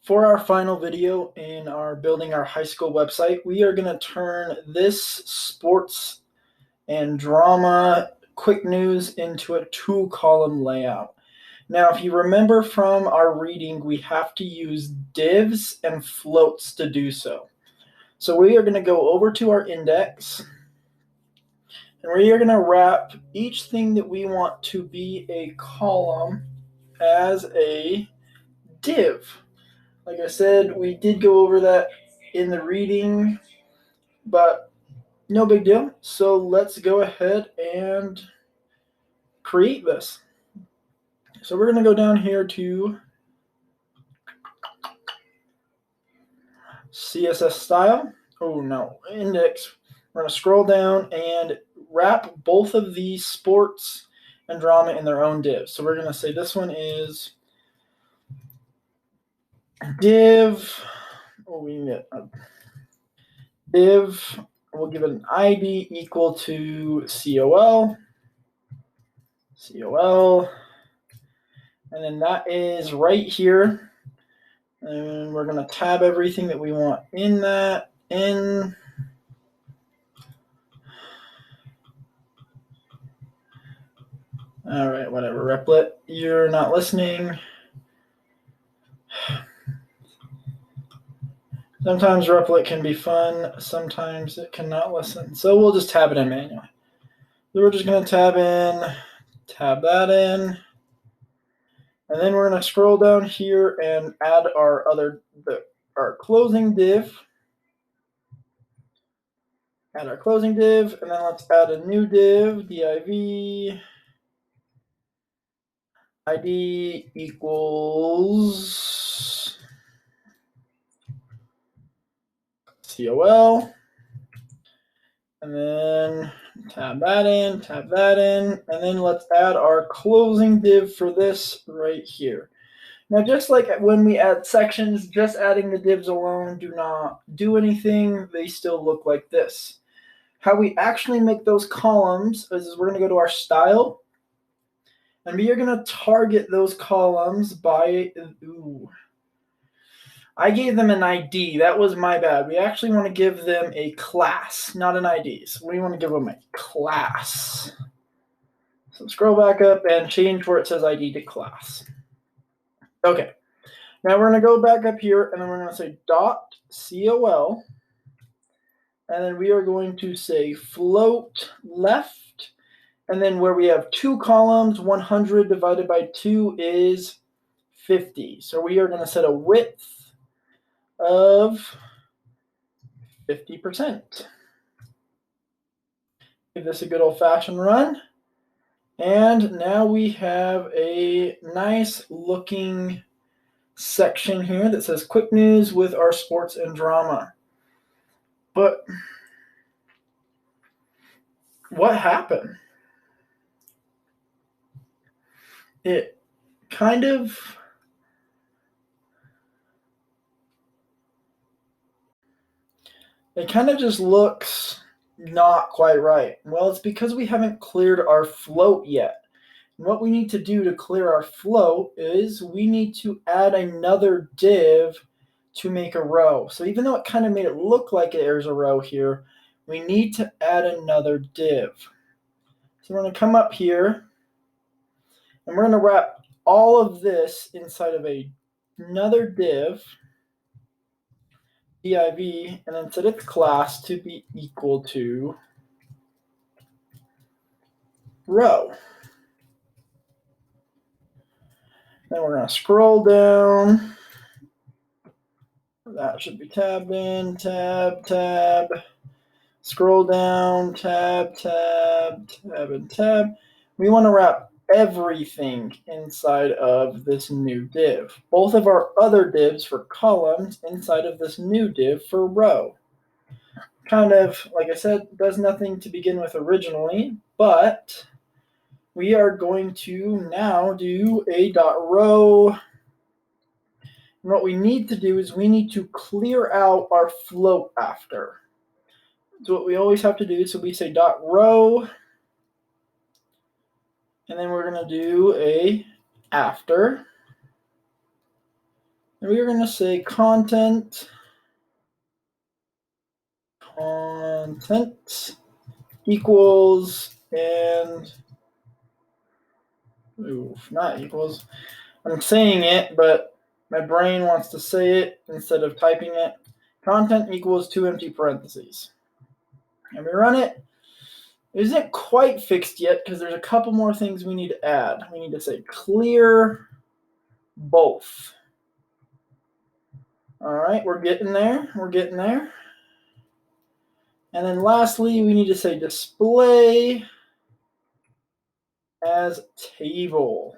For our final video in our building our high school website, we are going to turn this sports and drama quick news into a 2-column layout. Now, if you remember from our reading, we have to use divs and floats to do so. So we are going to go over to our index, and we are going to wrap each thing that we want to be a column as a div. Like I said, we did go over that in the reading, but no big deal. So let's go ahead and create this. So we're going to go down here to CSS style. Oh no, index. We're going to scroll down and wrap both of these sports and drama in their own divs. So we're going to say this one is div. Oh, we need a div. We'll give it an ID equal to COL. And then that is right here. And we're going to tab everything that we want in that in. All right, whatever. Replit, you're not listening. Sometimes Replit can be fun. Sometimes it cannot listen. So we'll just tab it in manually. So we're just going to tab that in. And then we're going to scroll down here and add our closing div. Add our closing div, and then let's add a new div, div ID equals COL, and then tab that in, and then let's add our closing div for this right here. Now, just like when we add sections, just adding the divs alone do not do anything. They still look like this. How we actually make those columns is we're going to go to our style, and we are going to target those columns by, I gave them an ID. That was my bad. We actually want to give them a class, not an ID. So we want to give them a class. So scroll back up and change where it says ID to class. Okay. Now we're going to go back up here, and then we're going to say .col, and then we are going to say float left, and then where we have 2 columns, 100 divided by 2 is 50. So we are going to set a width of 50%. Give this a good old-fashioned run. And now we have a nice looking section here that says quick news with our sports and drama. But what happened? It kind of just looks not quite right. Well, it's because we haven't cleared our float yet. And what we need to do to clear our float is we need to add another div to make a row. So even though it kind of made it look like there's a row here, we need to add another div. So we're going to come up here, and we're going to wrap all of this inside of another div, div, and then set its class to be equal to row. Then we're going to scroll down. That should be tabbed in, tab. Scroll down, tab, and tab. We want to wrap everything inside of this new div. Both of our other divs for columns inside of this new div for row. Kind of, like I said, does nothing to begin with originally, but we are going to now do a .row. And what we need to do is we need to clear out our float after. So what we always have to do, so we say .row, and then we're going to do a after, And we are going to say content equals and not equals. I'm saying it, but my brain wants to say it instead of typing it. Content equals 2 empty parentheses. And we run it. It isn't quite fixed yet because there's a couple more things we need to add. We need to say clear both. All right, we're getting there. We're getting there. And then lastly, we need to say display as table.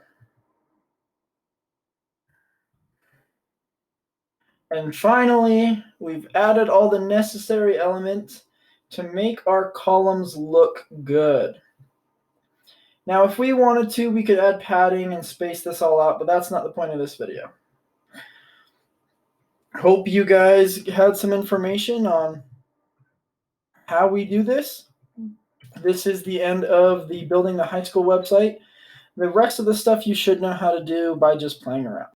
And finally, we've added all the necessary elements to make our columns look good. Now, if we wanted to, we could add padding and space this all out, but that's not the point of this video. Hope you guys had some information on how we do this. This is the end of the Building the High School website. The rest of the stuff you should know how to do by just playing around.